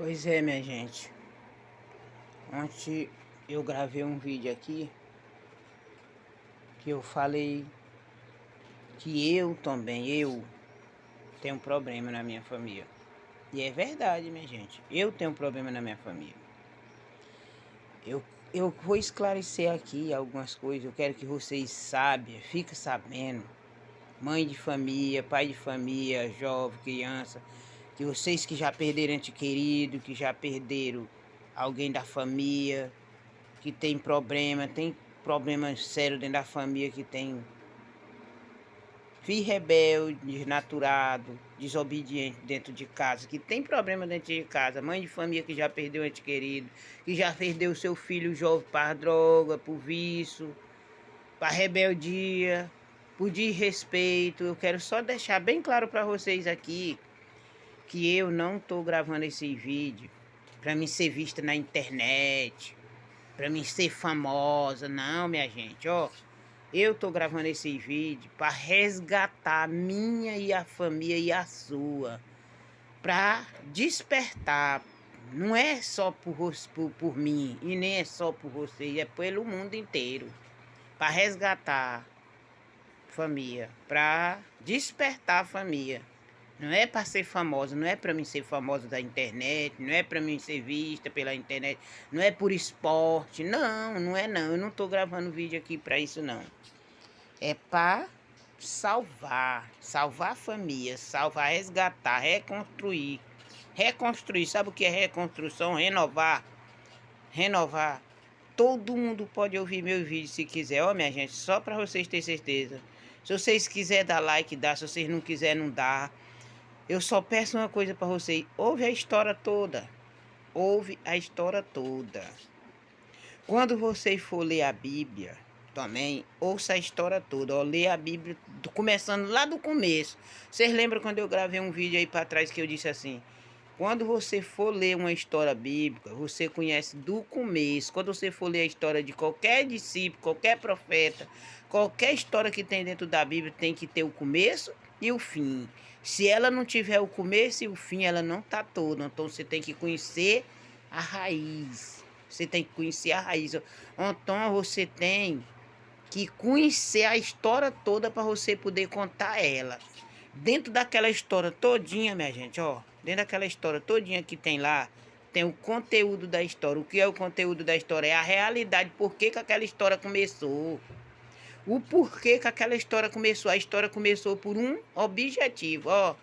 Pois é, minha gente. Ontem eu gravei um vídeo aqui que eu falei que eu também, tenho um problema na minha família. E é verdade, minha gente. Eu tenho um problema na minha família. Eu, eu vou esclarecer aqui algumas coisas. Eu quero que vocês saibam, fiquem sabendo. Mãe de família, pai de família, jovem, criança. Que vocês que já perderam ente querido, que já perderam alguém da família, que tem problemas sérios dentro da família, que tem filho rebelde, desnaturado, desobediente dentro de casa, que tem problema dentro de casa, mãe de família que já perdeu um ente querido, que já perdeu seu filho jovem para droga, por vício, para rebeldia, por desrespeito. Eu quero só deixar bem claro para vocês aqui que eu não estou gravando esse vídeo para me ser vista na internet, para mim ser famosa. Não, minha gente, ó. Eu tô gravando esse vídeo para resgatar a minha e a família e a sua. Para despertar. Não é só por mim e nem é só por vocês, é pelo mundo inteiro. Para resgatar a família, para despertar a família. Não é para ser famosa, não é para mim ser famosa da internet, não é para mim ser vista pela internet, não é por esporte, não é não. Eu não tô gravando vídeo aqui para isso não. É para salvar a família, salvar, resgatar, reconstruir. Reconstruir, sabe o que é reconstrução? Renovar. Todo mundo pode ouvir meu vídeo se quiser, ó minha gente, só para vocês terem certeza. Se vocês quiserem dar like, dá, se vocês não quiserem, não dá. Eu só peço uma coisa para vocês: ouve a história toda. Ouve a história toda. Quando você for ler a Bíblia, também ouça a história toda. Ó, lê a Bíblia começando lá do começo. Vocês lembram quando eu gravei um vídeo aí para trás que eu disse assim: quando você for ler uma história bíblica, você conhece do começo. Quando você for ler a história de qualquer discípulo, qualquer profeta, qualquer história que tem dentro da Bíblia, tem que ter o começo e o fim. Se ela não tiver o começo e o fim, ela não está toda. Então você tem que conhecer a raiz. Você tem que conhecer a raiz. Então você tem que conhecer a história toda para você poder contar ela. Dentro daquela história todinha, minha gente, ó. Dentro daquela história todinha que tem lá, tem o conteúdo da história. O que é o conteúdo da história? É a realidade. Por que aquela história começou? O porquê que aquela história começou. A história começou por um objetivo, ó.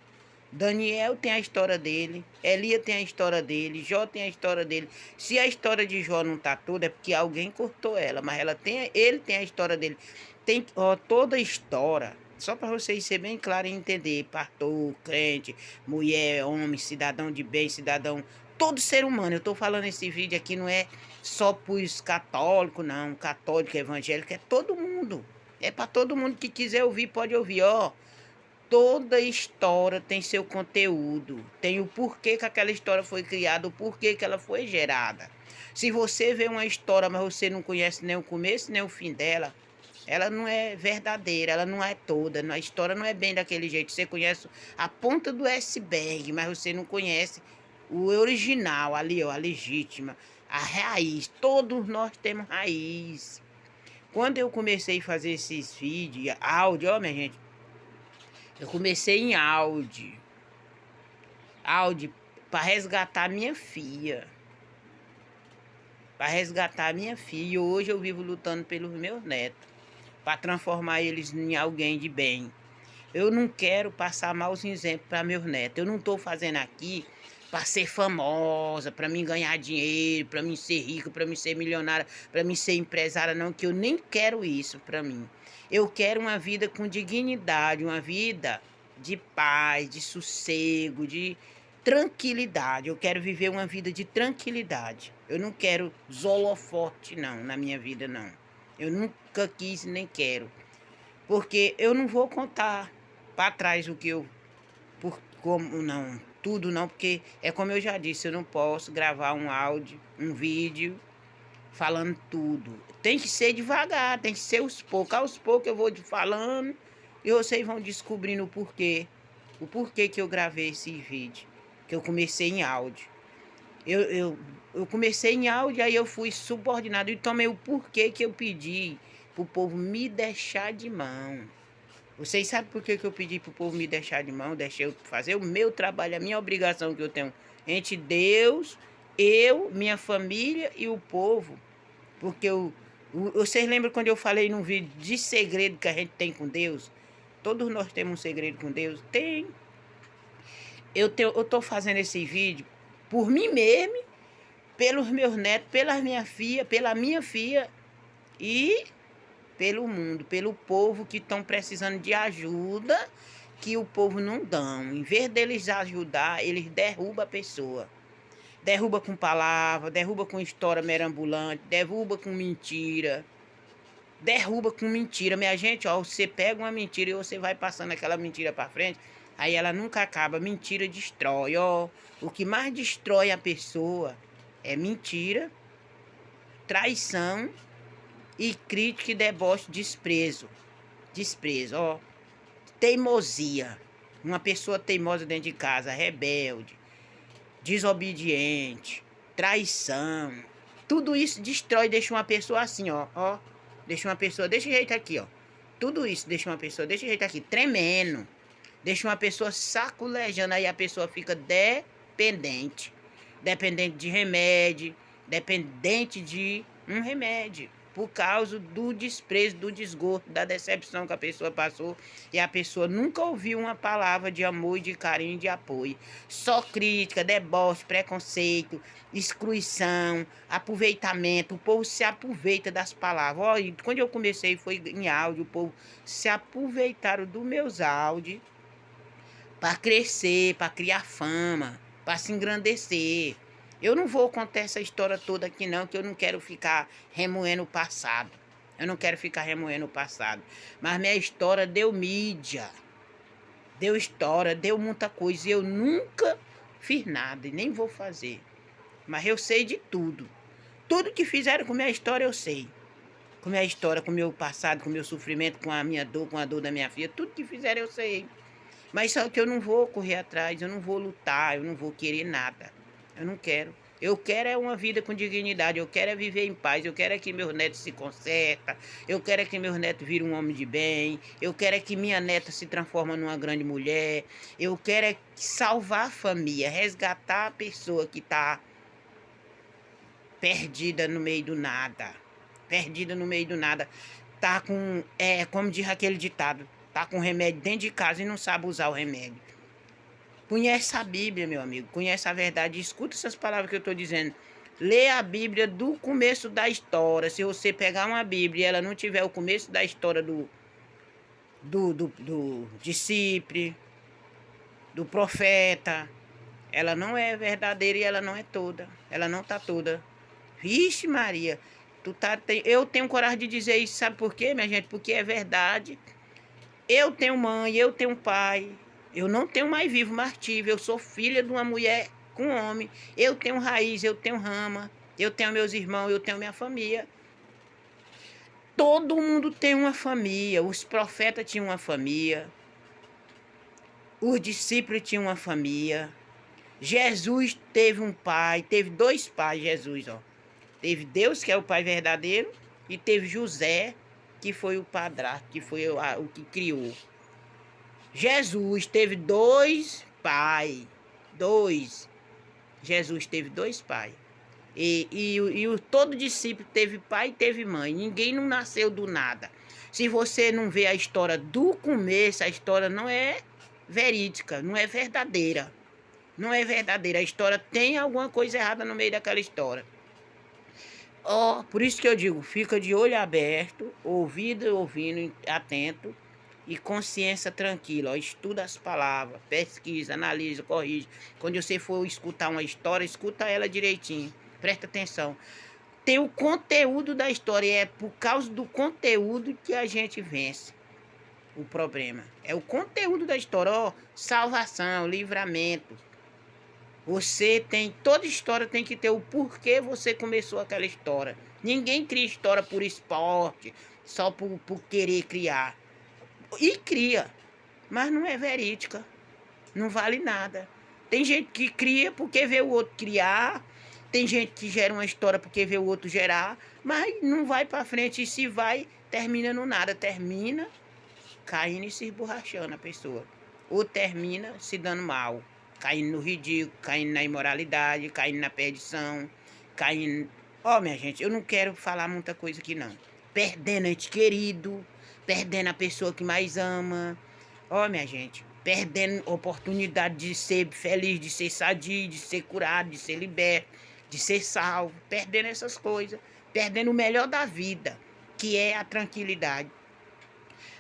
Daniel tem a história dele, Elia tem a história dele, Jó tem a história dele. Se a história de Jó não tá toda, é porque alguém cortou ela, mas ele tem a história dele. Tem, ó, toda a história, só para vocês ser bem claro e entender, pastor, crente, mulher, homem, cidadão de bem, cidadão, todo ser humano. Eu tô falando esse vídeo aqui não é só pros católicos, não, católico, evangélico, é todo mundo. É para todo mundo que quiser ouvir, pode ouvir, ó. Toda história tem seu conteúdo, tem o porquê que aquela história foi criada, o porquê que ela foi gerada. Se você vê uma história, mas você não conhece nem o começo nem o fim dela, ela não é verdadeira, ela não é toda. A história não é bem daquele jeito. Você conhece a ponta do iceberg, mas você não conhece o original ali, ó, a legítima, a raiz. Todos nós temos raiz. Quando eu comecei a fazer esses vídeos, áudio, ó, minha gente, eu comecei em áudio. Áudio para resgatar minha filha. Para resgatar minha filha. E hoje eu vivo lutando pelos meus netos. Para transformar eles em alguém de bem. Eu não quero passar maus exemplos para meus netos. Eu não estou fazendo aqui para ser famosa, para mim ganhar dinheiro, para mim ser rica, para mim ser milionária, para mim ser empresária, não, que eu nem quero isso para mim. Eu quero uma vida com dignidade, uma vida de paz, de sossego, de tranquilidade. Eu quero viver uma vida de tranquilidade. Eu não quero holofote, não, na minha vida, não. Eu nunca quis nem quero. Porque eu não vou contar para trás o que eu... como não, tudo não, porque é como eu já disse, eu não posso gravar um áudio, um vídeo falando tudo. Tem que ser devagar, tem que ser aos poucos. Aos poucos eu vou falando e vocês vão descobrindo o porquê que eu gravei esse vídeo, que eu comecei em áudio. Eu comecei em áudio, aí eu fui subordinado e tomei o porquê que eu pedi pro povo me deixar de mão. Vocês sabem por que eu pedi pro povo me deixar de mão? Deixei eu fazer o meu trabalho, a minha obrigação que eu tenho entre Deus, eu, minha família e o povo. Porque vocês lembram quando eu falei num vídeo de segredo que a gente tem com Deus? Todos nós temos um segredo com Deus? Tem. Eu tô fazendo esse vídeo por mim mesmo, pelos meus netos, pela minha filha e pelo mundo, pelo povo que estão precisando de ajuda, que o povo não dão. Em vez deles ajudar, eles derrubam a pessoa. Derruba com palavra, derruba com história merambulante, derruba com mentira. Derruba com mentira. Minha gente, ó, você pega uma mentira e você vai passando aquela mentira para frente, aí ela nunca acaba. Mentira destrói, ó. O que mais destrói a pessoa é mentira, traição e crítica e deboche, desprezo. Desprezo, ó. Teimosia. Uma pessoa teimosa dentro de casa, rebelde, desobediente, traição. Tudo isso destrói, deixa uma pessoa assim, ó. Deixa uma pessoa desse jeito aqui, ó. Tudo isso deixa uma pessoa desse jeito aqui, tremendo. Deixa uma pessoa saculejando, aí a pessoa fica dependente. Dependente de remédio, dependente de um remédio. Por causa do desprezo, do desgosto, da decepção que a pessoa passou. E a pessoa nunca ouviu uma palavra de amor, de carinho, de apoio. Só crítica, deboche, preconceito, excluição, aproveitamento. O povo se aproveita das palavras. Olha, quando eu comecei foi em áudio, o povo se aproveitaram dos meus áudios para crescer, para criar fama, para se engrandecer. Eu não vou contar essa história toda aqui não, que eu não quero ficar remoendo o passado. Eu não quero ficar remoendo o passado. Mas minha história deu mídia. Deu história, deu muita coisa. E eu nunca fiz nada e nem vou fazer. Mas eu sei de tudo. Tudo que fizeram com minha história eu sei. Com minha história, com meu passado, com meu sofrimento, com a minha dor, com a dor da minha filha. Tudo que fizeram eu sei. Mas só que eu não vou correr atrás, eu não vou lutar, eu não vou querer nada. Eu não quero. Eu quero é uma vida com dignidade, eu quero é viver em paz, eu quero é que meus netos se consertem, eu quero é que meus netos virem um homem de bem, eu quero é que minha neta se transforme numa grande mulher, eu quero é salvar a família, resgatar a pessoa que está perdida no meio do nada. Perdida no meio do nada. Tá com, como diz aquele ditado, tá com remédio dentro de casa e não sabe usar o remédio. Conhece a Bíblia, meu amigo, conhece a verdade, escuta essas palavras que eu estou dizendo. Lê a Bíblia do começo da história. Se você pegar uma Bíblia e ela não tiver o começo da história do discípulo, do profeta, ela não é verdadeira e ela não é toda. Ela não está toda. Vixe Maria, eu tenho coragem de dizer isso, sabe por quê, minha gente? Porque é verdade. Eu tenho mãe, eu tenho pai. Eu não tenho mais vivo, mas tive. Eu sou filha de uma mulher com homem. Eu tenho raiz, eu tenho rama. Eu tenho meus irmãos, eu tenho minha família. Todo mundo tem uma família. Os profetas tinham uma família. Os discípulos tinham uma família. Jesus teve um pai, teve dois pais, Jesus, ó. Teve Deus, que é o pai verdadeiro, e teve José, que foi o padrasto, que foi o que criou. Jesus teve dois pais. Dois. Jesus teve dois pais. Todo discípulo teve pai e teve mãe. Ninguém não nasceu do nada. Se você não vê a história do começo, a história não é verídica, não é verdadeira. Não é verdadeira. A história tem alguma coisa errada no meio daquela história. Por isso que eu digo, fica de olho aberto, ouvindo, atento e consciência tranquila. Estuda as palavras, pesquisa, analisa, corrige. Quando você for escutar uma história, escuta ela direitinho. Presta atenção. Tem o conteúdo da história, é por causa do conteúdo que a gente vence o problema. É o conteúdo da história, salvação, livramento. Toda história tem que ter o porquê você começou aquela história. Ninguém cria história por esporte, só por querer criar. E cria, mas não é verídica, não vale nada. Tem gente que cria porque vê o outro criar, tem gente que gera uma história porque vê o outro gerar, mas não vai para frente, e se vai, termina no nada, termina caindo e se esborrachando a pessoa. Ou termina se dando mal, caindo no ridículo, caindo na imoralidade, caindo na perdição, caindo... Ó, minha gente, eu não quero falar muita coisa aqui não. Perdendo ente querido, perdendo a pessoa que mais ama. Ó, minha gente, perdendo oportunidade de ser feliz, de ser sadio, de ser curado, de ser liberto, de ser salvo. Perdendo essas coisas, perdendo o melhor da vida, que é a tranquilidade.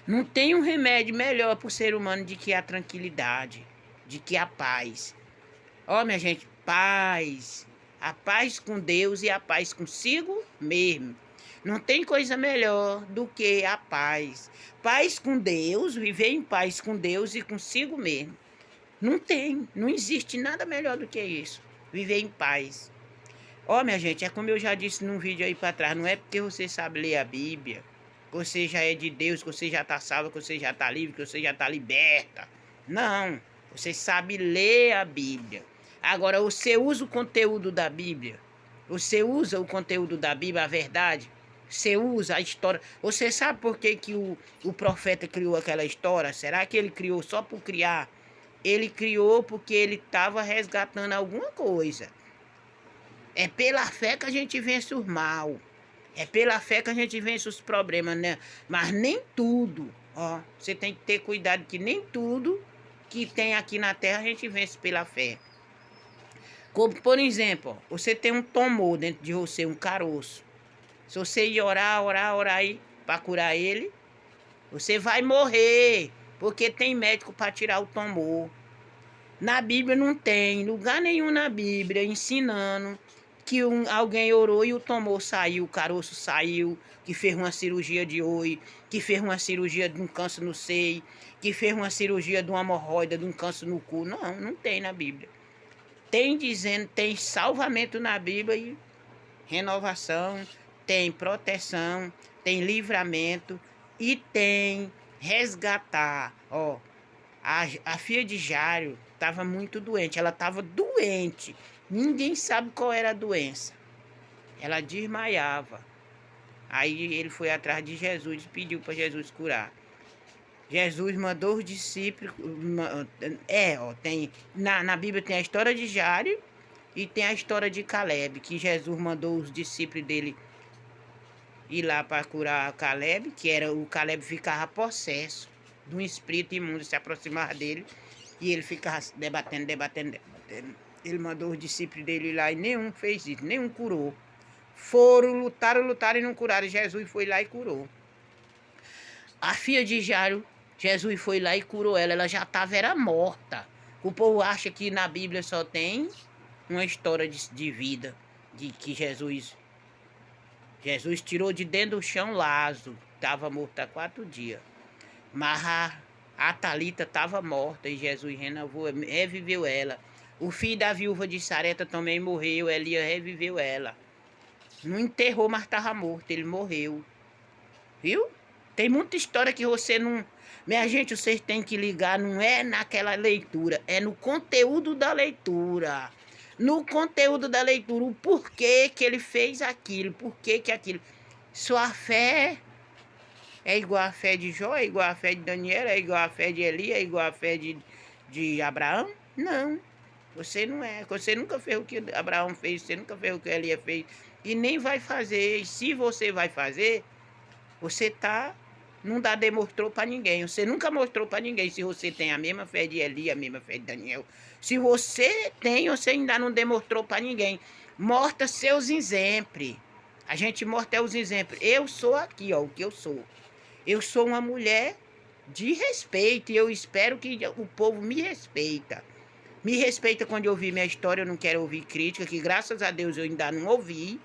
Não tem um remédio melhor para o ser humano de que a tranquilidade, de que a paz. Ó, minha gente, paz. A paz com Deus e a paz consigo mesmo. Não tem coisa melhor do que a paz. Paz com Deus, viver em paz com Deus e consigo mesmo. Não tem, não existe nada melhor do que isso. Viver em paz. Ó, minha gente, é como eu já disse num vídeo aí para trás, não é porque você sabe ler a Bíblia, que você já é de Deus, que você já está salvo, que você já está livre, que você já está liberta. Não, você sabe ler a Bíblia. Agora, você usa o conteúdo da Bíblia? Você usa o conteúdo da Bíblia, a verdade? Você usa a história? Você sabe por que o profeta criou aquela história? Será que ele criou só por criar? Ele criou porque ele estava resgatando alguma coisa. É pela fé que a gente vence o mal. É pela fé que a gente vence os problemas, né? Mas nem tudo, ó. Você tem que ter cuidado que nem tudo que tem aqui na terra a gente vence pela fé. Como, por exemplo, você tem um tumor dentro de você, um caroço. Se você ir orar aí para curar ele, você vai morrer, porque tem médico para tirar o tumor. Na Bíblia não tem lugar nenhum na Bíblia ensinando que alguém orou e o tumor saiu, o caroço saiu, que fez uma cirurgia de oi, que fez uma cirurgia de um câncer no seio, que fez uma cirurgia de uma hemorroida, de um câncer no cu. Não, não tem na Bíblia. Tem dizendo, tem salvamento na Bíblia e renovação, tem proteção, tem livramento e tem resgatar. Ó, a filha de Jário estava muito doente, ela estava doente. Ninguém sabe qual era a doença. Ela desmaiava. Aí ele foi atrás de Jesus e pediu para Jesus curar. Jesus mandou os discípulos. Tem na Bíblia tem a história de Jário e tem a história de Caleb, que Jesus mandou os discípulos dele ir lá para curar Caleb, que era o Caleb ficava possesso de um espírito imundo, se aproximar dele e ele ficava debatendo. Ele mandou os discípulos dele ir lá e nenhum fez isso, nenhum curou. Foram, lutaram e não curaram. Jesus foi lá e curou. A filha de Jairo, Jesus foi lá e curou ela. Ela já era morta. O povo acha que na Bíblia só tem uma história de vida, de que Jesus tirou de dentro do chão Lázaro, estava morto há 4 dias. Mas a Talita estava morta e Jesus reviveu ela. O filho da viúva de Sareta também morreu, Elias reviveu ela. Não enterrou, mas estava morto, ele morreu. Viu? Tem muita história que você não... Minha gente, vocês têm que ligar, não é naquela leitura, é no conteúdo da leitura. No conteúdo da leitura, o porquê que ele fez aquilo, porquê que aquilo. Sua fé é igual a fé de Jó, é igual a fé de Daniel, é igual a fé de Elias, é igual a fé de Abraão? Não. Você não é. Você nunca fez o que Abraão fez, você nunca fez o que Elias fez. E nem vai fazer. E se você vai fazer, você não demonstrou para ninguém. Você nunca mostrou para ninguém se você tem a mesma fé de Elias, a mesma fé de Daniel. Se você tem, você ainda não demonstrou para ninguém. Mostra seus exemplos. A gente mostra os exemplos. Eu sou aqui, ó, o que eu sou. Eu sou uma mulher de respeito e eu espero que o povo me respeita. Me respeita quando eu ouvir minha história, eu não quero ouvir crítica, que graças a Deus eu ainda não ouvi.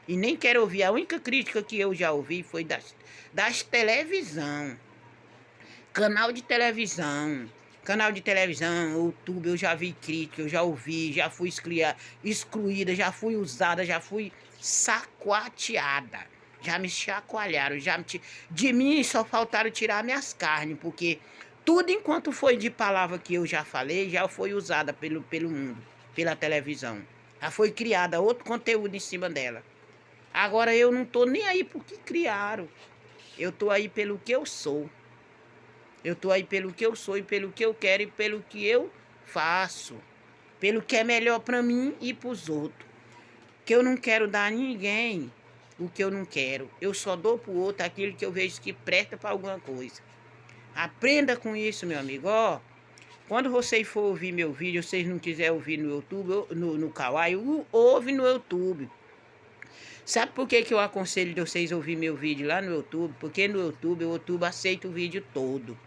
E nem quero ouvir. A única crítica que eu já ouvi foi das televisão. Canal de televisão, YouTube, eu já vi crítica, eu já ouvi, já fui excluída, já fui usada, já fui saquateada. Já me chacoalharam, de mim só faltaram tirar minhas carnes, porque tudo enquanto foi de palavra que eu já falei, já foi usada pelo mundo, pela televisão. Já foi criada outro conteúdo em cima dela. Agora eu não tô nem aí por que criaram. Eu tô aí pelo que eu sou. Eu tô aí pelo que eu sou e pelo que eu quero e pelo que eu faço. Pelo que é melhor para mim e para os outros. Que eu não quero dar a ninguém o que eu não quero. Eu só dou pro outro aquilo que eu vejo que presta para alguma coisa. Aprenda com isso, meu amigo. Ó, quando vocês for ouvir meu vídeo, vocês não quiserem ouvir no YouTube, no Kawaii, ouve no YouTube. Sabe por que eu aconselho vocês ouvir meu vídeo lá no YouTube? Porque no YouTube, o YouTube aceita o vídeo todo.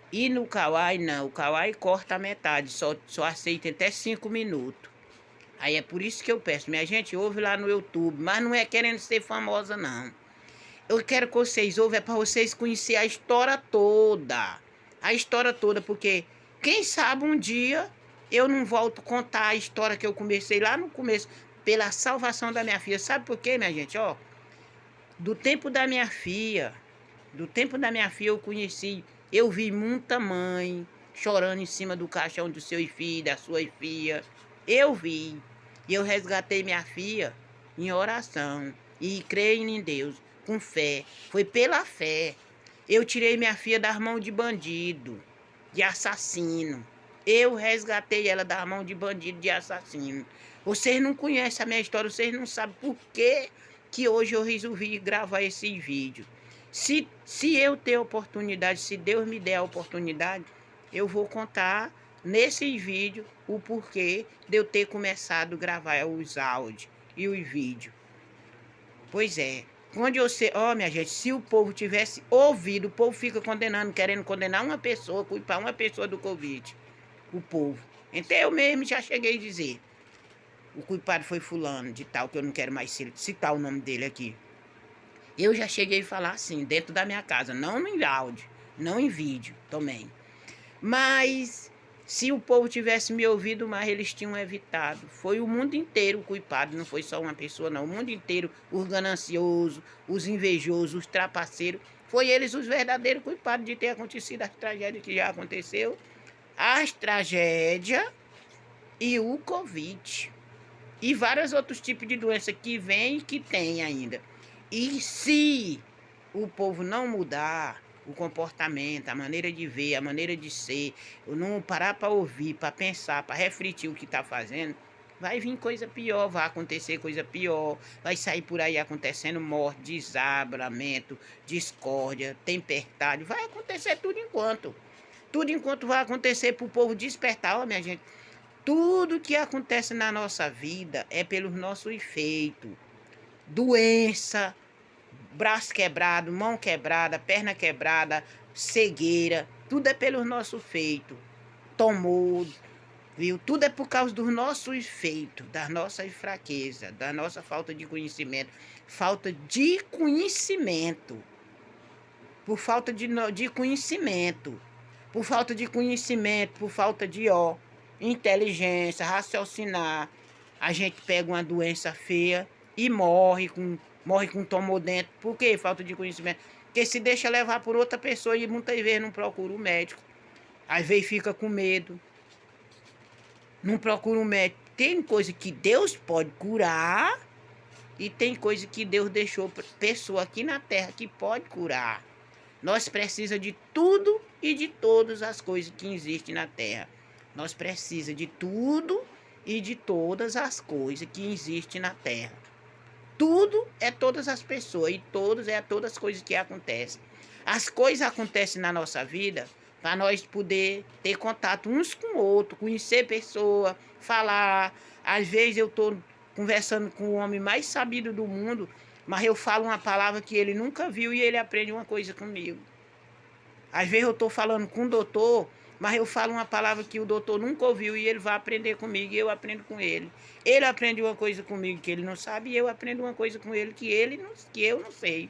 E no Kawaii, não. O Kawaii corta a metade, só aceita até 5 minutos. Aí é por isso que eu peço, minha gente, ouve lá no YouTube, mas não é querendo ser famosa, não. Eu quero que vocês ouçam, é para vocês conhecerem a história toda. A história toda, porque quem sabe um dia eu não volto a contar a história que eu comecei lá no começo, pela salvação da minha filha. Sabe por quê, minha gente? Ó, do tempo da minha filha eu conheci, eu vi muita mãe chorando em cima do caixão do seu filho, da sua filha. Eu vi. E eu resgatei minha filha em oração. E creio em Deus, com fé. Foi pela fé. Eu tirei minha filha das mãos de bandido, de assassino. Eu resgatei ela das mãos de bandido, de assassino. Vocês não conhecem a minha história, vocês não sabem por que hoje eu resolvi gravar esse vídeo. Se eu ter oportunidade, se Deus me der a oportunidade, eu vou contar nesse vídeo o porquê de eu ter começado a gravar os áudios e os vídeos. Pois é. Quando você, minha gente, se o povo tivesse ouvido, o povo fica condenando, querendo condenar uma pessoa, culpar uma pessoa do Covid. O povo. Então eu mesmo já cheguei a dizer. O culpado foi fulano de tal, que eu não quero mais citar o nome dele aqui. Eu já cheguei a falar assim, dentro da minha casa, não em áudio, não em vídeo também. Mas se o povo tivesse me ouvido mais, eles tinham evitado. Foi o mundo inteiro o culpado, não foi só uma pessoa, não. O mundo inteiro, os gananciosos, os invejosos, os trapaceiros, foi eles os verdadeiros culpados de ter acontecido as tragédias que já aconteceu. As tragédias e o Covid. E vários outros tipos de doença que vem e que tem ainda. E se o povo não mudar o comportamento, a maneira de ver, a maneira de ser, não parar para ouvir, para pensar, para refletir o que está fazendo, vai vir coisa pior, vai acontecer coisa pior, vai sair por aí acontecendo morte, desabramento, discórdia, tempestade, vai acontecer tudo enquanto vai acontecer para o povo despertar, ó, minha gente. Tudo que acontece na nossa vida é pelos nossos efeitos. Doença, braço quebrado, mão quebrada, perna quebrada, cegueira, tudo é pelos nossos feitos. Tomou, viu? Tudo é por causa dos nossos feitos, das nossas fraquezas, da nossa falta de conhecimento. Falta de conhecimento. Por falta de conhecimento. Por falta de conhecimento, por falta de inteligência, raciocinar. A gente pega uma doença feia e morre com tomou dentro. Por quê? Falta de conhecimento. Porque se deixa levar por outra pessoa e muitas vezes não procura o médico. Às vezes fica com medo. Não procura um médico. Tem coisa que Deus pode curar e tem coisa que Deus deixou pessoa aqui na terra que pode curar. Nós precisamos de tudo e de todas as coisas que existem na terra. Nós precisamos de tudo e de todas as coisas que existem na terra. Tudo é todas as pessoas e todas é todas as coisas que acontecem. As coisas acontecem na nossa vida para nós poder ter contato uns com o outro, conhecer pessoa, falar. Às vezes eu estou conversando com o homem mais sabido do mundo, mas eu falo uma palavra que ele nunca viu e ele aprende uma coisa comigo. Às vezes eu estou falando com o doutor, mas eu falo uma palavra que o doutor nunca ouviu e ele vai aprender comigo e eu aprendo com ele. Ele aprende uma coisa comigo que ele não sabe e eu aprendo uma coisa com ele que eu não sei.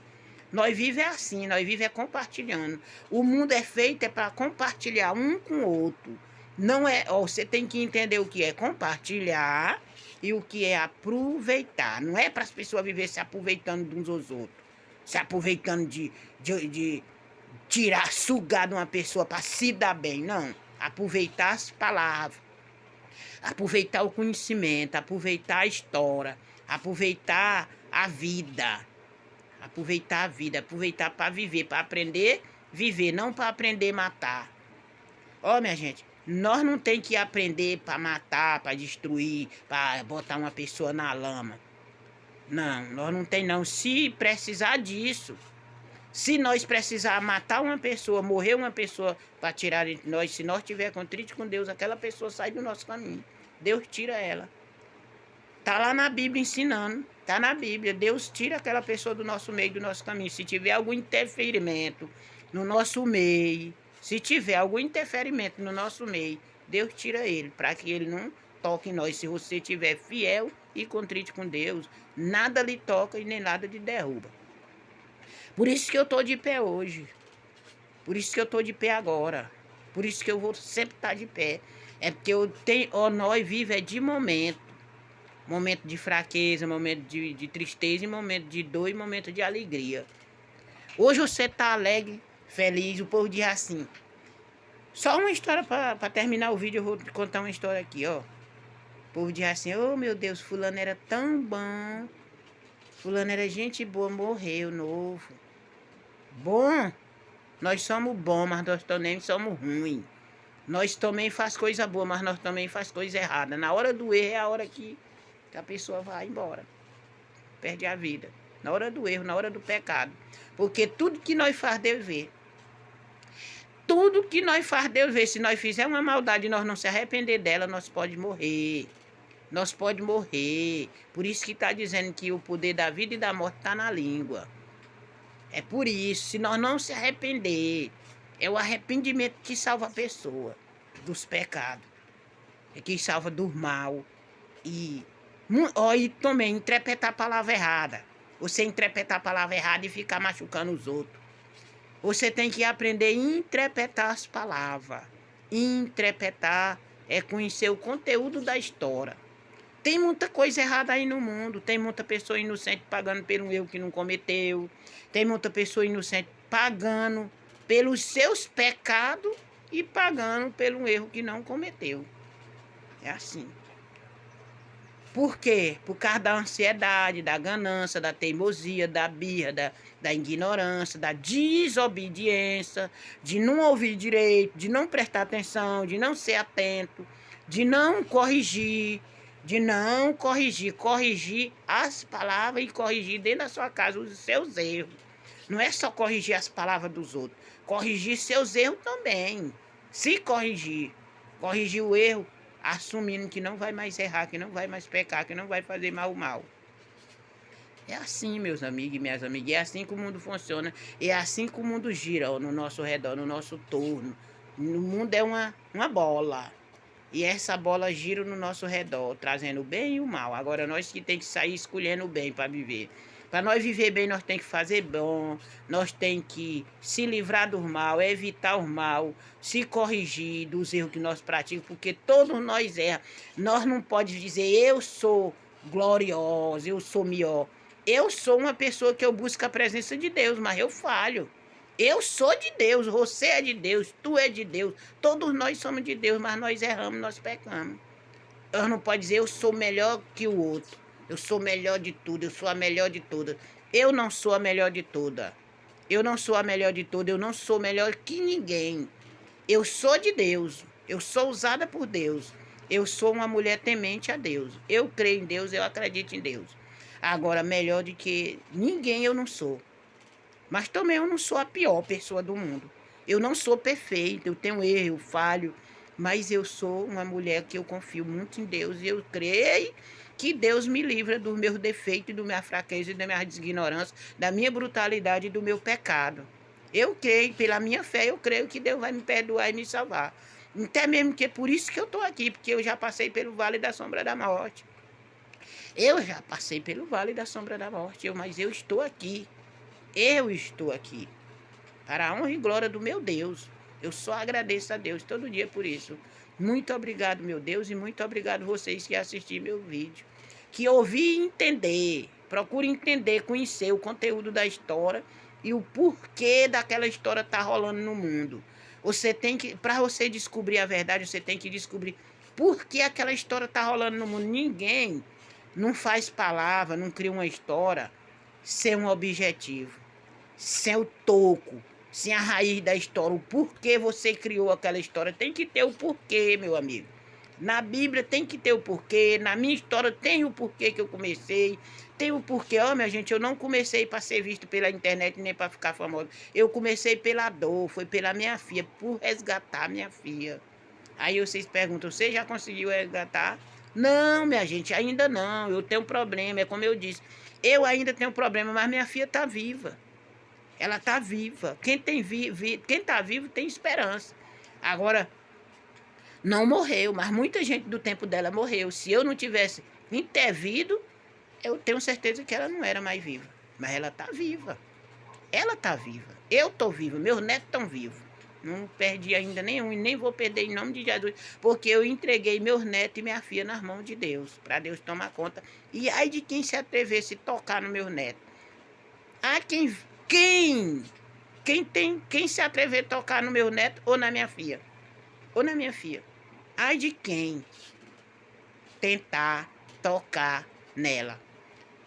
Nós vivemos assim, nós vivemos compartilhando. O mundo é feito para compartilhar um com o outro. Não é, você tem que entender o que é compartilhar e o que é aproveitar. Não é para as pessoas viver se aproveitando de uns aos outros. Se aproveitando de tirar, sugar de uma pessoa para se dar bem. Não. Aproveitar as palavras. aproveitar o conhecimento, aproveitar a história, aproveitar a vida. Aproveitar a vida, aproveitar para viver, para aprender a viver, não para aprender a matar. Ó, minha gente, nós não tem que aprender para matar, para destruir, para botar uma pessoa na lama. Não, nós não tem não. Se precisar disso, se nós precisar matar uma pessoa, morrer uma pessoa para tirar de nós, se nós tiver contrite com Deus, aquela pessoa sai do nosso caminho. Deus tira ela. Tá lá na Bíblia ensinando, tá na Bíblia. Deus tira aquela pessoa do nosso meio, do nosso caminho. Se tiver algum interferimento no nosso meio, se tiver algum interferimento no nosso meio, Deus tira ele, para que ele não toque em nós. Se você estiver fiel e contrite com Deus, nada lhe toca e nem nada lhe derruba. Por isso que eu tô de pé hoje. Por isso que eu tô de pé agora. Por isso que eu vou sempre estar de pé. É porque eu tenho, nós vivemos de momento. Momento de fraqueza, momento de tristeza, momento de dor e momento de alegria. Hoje você tá alegre, feliz, o povo diz assim. Só uma história para terminar o vídeo, eu vou contar uma história aqui, ó. O povo diz assim, oh meu Deus, fulano era tão bom. Fulano era gente boa, morreu novo. Bom, nós somos bons, mas nós também somos ruins. Nós também faz coisa boa, mas nós também faz coisa errada. Na hora do erro é a hora que a pessoa vai embora. Perde a vida. Na hora do erro, na hora do pecado. Porque tudo que nós faz Deus vê. Tudo que nós faz Deus vê. Se nós fizer uma maldade e nós não se arrepender dela, nós pode morrer. Nós pode morrer. Por isso que está dizendo que o poder da vida e da morte está na língua. É por isso. Se nós não se arrepender, é o arrependimento que salva a pessoa dos pecados. É que salva do mal. E também interpretar a palavra errada. Você interpretar a palavra errada e ficar machucando os outros. Você tem que aprender a interpretar as palavras. Interpretar é conhecer o conteúdo da história. Tem muita coisa errada aí no mundo. Tem muita pessoa inocente pagando pelo erro que não cometeu. Tem muita pessoa inocente pagando pelos seus pecados e pagando pelo erro que não cometeu. É assim. Por quê? Por causa da ansiedade, da ganância, da teimosia, da birra, da ignorância, da desobediência, de não ouvir direito, de não prestar atenção, de não ser atento, de não corrigir, corrigir as palavras e corrigir dentro da sua casa os seus erros. Não é só corrigir as palavras dos outros, corrigir seus erros também. Se corrigir o erro, assumindo que não vai mais errar, que não vai mais pecar, que não vai fazer mal. É assim, meus amigos e minhas amigas, é assim que o mundo funciona, é assim que o mundo gira ó, no nosso redor, no nosso torno. O mundo é uma bola, e essa bola gira no nosso redor, trazendo o bem e o mal. Agora nós que tem que sair escolhendo o bem para viver. Para nós viver bem, nós tem que fazer bom, nós tem que se livrar do mal, evitar o mal, se corrigir dos erros que nós praticamos, porque todos nós erramos. Nós não podemos dizer, eu sou gloriosa, eu sou melhor. Eu sou uma pessoa que eu busco a presença de Deus, mas eu falho. Eu sou de Deus, você é de Deus, tu é de Deus, todos nós somos de Deus, mas nós erramos, nós pecamos. Eu não posso dizer, eu sou melhor que o outro. Eu sou melhor de tudo, eu sou a melhor de todas. Eu não sou a melhor de todas. Eu não sou a melhor de todas, eu não sou melhor que ninguém. Eu sou de Deus, eu sou usada por Deus. Eu sou uma mulher temente a Deus. Eu creio em Deus, eu acredito em Deus. Agora, melhor do que ninguém eu não sou. Mas também eu não sou a pior pessoa do mundo. Eu não sou perfeita, eu tenho erro, eu falho. Mas eu sou uma mulher que eu confio muito em Deus e eu creio que Deus me livra dos meus defeitos, da minha fraqueza e da minha ignorância, da minha brutalidade e do meu pecado. Eu creio, pela minha fé, eu creio que Deus vai me perdoar e me salvar. Até mesmo que é por isso que eu estou aqui, porque eu já passei pelo vale da sombra da morte. Eu já passei pelo vale da sombra da morte, mas eu estou aqui. Eu estou aqui. Para a honra e glória do meu Deus. Eu só agradeço a Deus todo dia por isso. Muito obrigado, meu Deus, e muito obrigado vocês que assistiram meu vídeo. Que ouvi e entender. Procure entender, conhecer o conteúdo da história e o porquê daquela história tá rolando no mundo. Você tem que, para você descobrir a verdade, você tem que descobrir Por que aquela história tá rolando no mundo? Ninguém não faz palavra, não cria uma história sem um objetivo, sem o toco, sem a raiz da história. O porquê você criou aquela história. Tem que ter o porquê, meu amigo. Na Bíblia tem que ter o porquê. Na minha história tem o porquê que eu comecei. Tem o porquê. Ó, minha gente, eu não comecei para ser visto pela internet nem para ficar famoso. Eu comecei pela dor, foi pela minha filha, por resgatar minha filha. Aí vocês perguntam, você já conseguiu resgatar? Não, minha gente, ainda não. Eu tenho problema, é como eu disse. Eu ainda tenho problema, mas minha filha está viva. Ela está viva. Quem está vivo tem esperança. Agora, não morreu, mas muita gente do tempo dela morreu. Se eu não tivesse intervido, eu tenho certeza que ela não era mais viva. Mas ela está viva. Ela está viva. Eu estou viva. Meus netos estão vivos. Não perdi ainda nenhum e nem vou perder em nome de Jesus, porque eu entreguei meus netos e minha filha nas mãos de Deus, para Deus tomar conta. E ai de quem se atrever se tocar no meu neto. Ah, quem se atrever a tocar no meu neto ou na minha filha? Ou na minha filha. Ai de quem tentar tocar nela.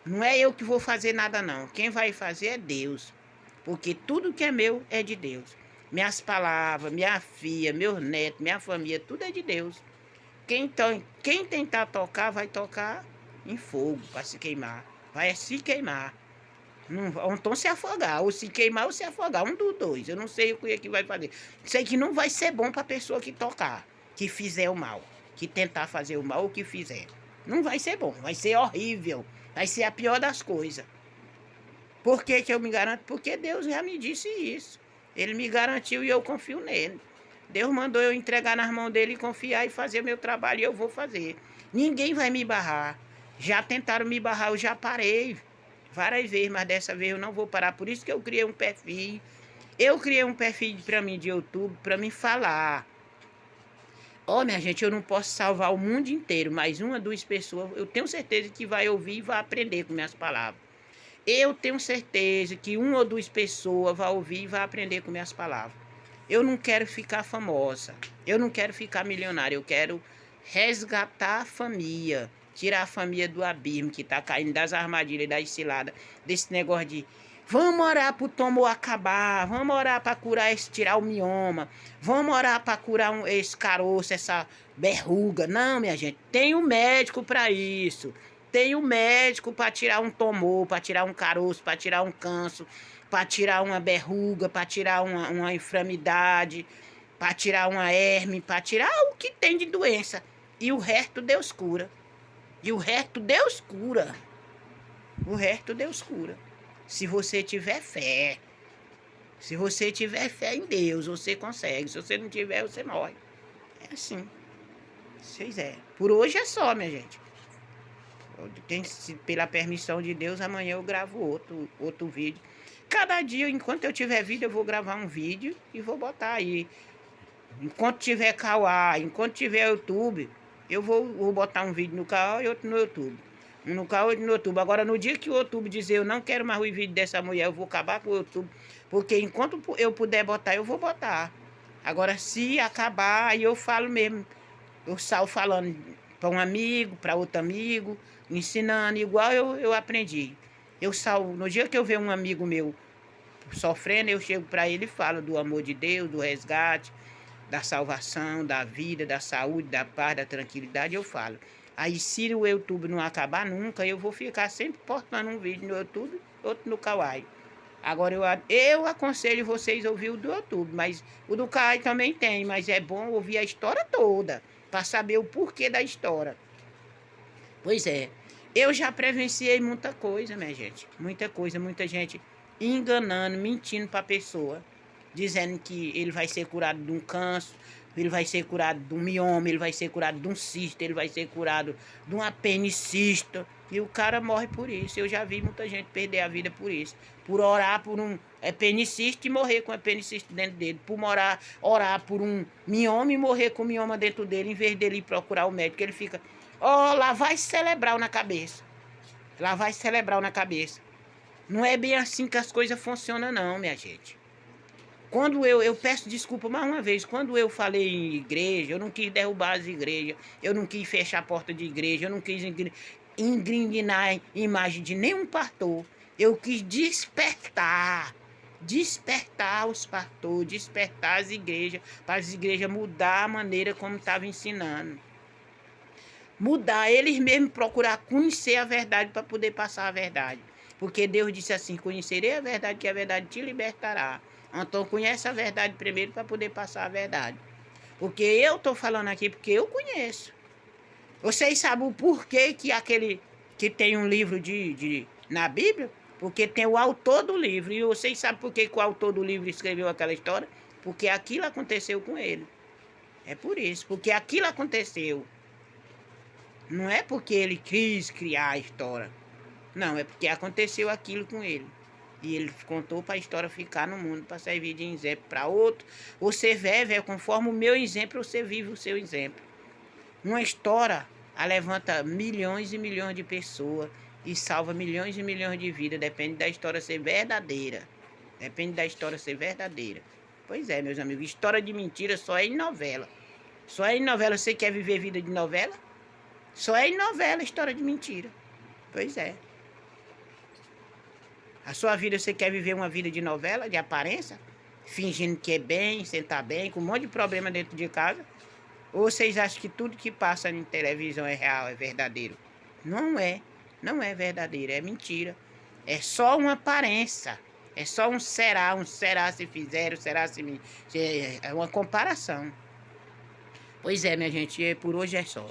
Não é eu que vou fazer nada, não. Quem vai fazer é Deus. Porque tudo que é meu é de Deus. Minhas palavras, minha filha, meus netos, minha família, tudo é de Deus. Quem tentar tocar, vai tocar em fogo para se queimar. Vai se queimar. Não, ou então se afogar, ou se queimar ou se afogar, um dos dois. Eu não sei o que é que vai fazer. Sei que não vai ser bom para a pessoa que tocar, que fizer o mal, que tentar fazer o mal ou que fizer. Não vai ser bom, vai ser horrível, vai ser a pior das coisas. Por que que eu me garanto? Porque Deus já me disse isso. Ele me garantiu e eu confio nele. Deus mandou eu entregar nas mãos dele e confiar e fazer o meu trabalho e eu vou fazer. Ninguém vai me barrar. Já tentaram me barrar, eu já parei várias vezes, mas dessa vez eu não vou parar. Por isso que eu criei um perfil. Eu criei um perfil para mim de YouTube para me falar. Ó, minha gente, eu não posso salvar o mundo inteiro, mas uma, duas pessoas, eu tenho certeza que vai ouvir e vai aprender com minhas palavras. Eu tenho certeza que uma ou duas pessoas vão ouvir e vai aprender com minhas palavras. Eu não quero ficar famosa. Eu não quero ficar milionária. Eu quero resgatar a família. Tirar a família do abismo que tá caindo das armadilhas, das ciladas. Desse negócio de vamos orar pro tumor acabar. Vamos orar para curar esse, tirar o mioma. Vamos orar para curar esse caroço, essa verruga. Não, minha gente. Tem um médico para isso. Tem um médico para tirar um tumor, para tirar um caroço, para tirar um câncer, para tirar uma verruga, para tirar uma inflamidade, para tirar uma herme, para tirar o que tem de doença. E o resto Deus cura. E o resto Deus cura. O resto Deus cura. Se você tiver fé. Se você tiver fé em Deus, você consegue. Se você não tiver, você morre. É assim. Vocês é. Por hoje é só, minha gente. Pela permissão de Deus, amanhã eu gravo outro vídeo. Cada dia, enquanto eu tiver vídeo, eu vou gravar um vídeo e vou botar aí. Enquanto tiver Kawai, enquanto tiver YouTube, eu vou botar um vídeo no Kawai e outro no YouTube. Um no Kawai e outro no YouTube. Agora, no dia que o YouTube dizer eu não quero mais o vídeo dessa mulher, eu vou acabar com o YouTube. Porque enquanto eu puder botar, eu vou botar. Agora, se acabar, aí eu falo mesmo. Eu saio falando para um amigo, para outro amigo, ensinando, igual eu aprendi. Eu salvo, no dia que eu ver um amigo meu sofrendo, eu chego para ele e falo do amor de Deus, do resgate, da salvação, da vida, da saúde, da paz, da tranquilidade, eu falo. Aí se o YouTube não acabar nunca, eu vou ficar sempre postando um vídeo no YouTube, outro no Kawai. Agora eu aconselho vocês a ouvir o do YouTube, mas o do Kawai também tem, mas é bom ouvir a história toda, para saber o porquê da história. Pois é, eu já presenciei muita coisa, minha gente. Muita coisa, muita gente enganando, mentindo para a pessoa. Dizendo que ele vai ser curado de um câncer, ele vai ser curado de um mioma, ele vai ser curado de um cisto, ele vai ser curado de uma apendicite. E o cara morre por isso. Eu já vi muita gente perder a vida por isso. Por orar por um apendicite e morrer com apendicite dentro dele. Por orar por um mioma e morrer com mioma dentro dele, em vez dele ir procurar o médico. Ele fica, lá vai cerebral na cabeça. Lá vai cerebral na cabeça. Não é bem assim que as coisas funcionam não, minha gente. Quando eu peço desculpa mais uma vez, quando eu falei em igreja, eu não quis derrubar as igrejas, eu não quis fechar a porta de igreja, eu não quis ingrindinar a imagem de nenhum pastor. Eu quis despertar os pastores, despertar as igrejas, para as igrejas mudar a maneira como estavam ensinando. Mudar, eles mesmos procurar conhecer a verdade para poder passar a verdade. Porque Deus disse assim, conhecerei a verdade, que a verdade te libertará. Então conhece a verdade primeiro para poder passar a verdade. Porque eu estou falando aqui porque eu conheço. Vocês sabem o porquê que aquele que tem um livro na Bíblia? Porque tem o autor do livro. E vocês sabem por que o autor do livro escreveu aquela história? Porque aquilo aconteceu com ele. É por isso, porque aquilo aconteceu. Não é porque ele quis criar a história. Não, é porque aconteceu aquilo com ele. E ele contou para a história ficar no mundo, para servir de exemplo para outro. Você vive, conforme o meu exemplo, você vive o seu exemplo. Uma história levanta milhões e milhões de pessoas e salva milhões e milhões de vidas. Depende da história ser verdadeira. Depende da história ser verdadeira. Pois é, meus amigos, história de mentira só é em novela. Só é em novela. Você quer viver vida de novela? Só é em novela história de mentira. Pois é. A sua vida, você quer viver uma vida de novela, de aparência? Fingindo que é bem, sentar bem, com um monte de problema dentro de casa? Ou vocês acham que tudo que passa em televisão é real, é verdadeiro? Não é. Não é verdadeiro, é mentira. É só uma aparência. É só um será se fizeram, será se... É uma comparação. Pois é, minha gente, por hoje é só.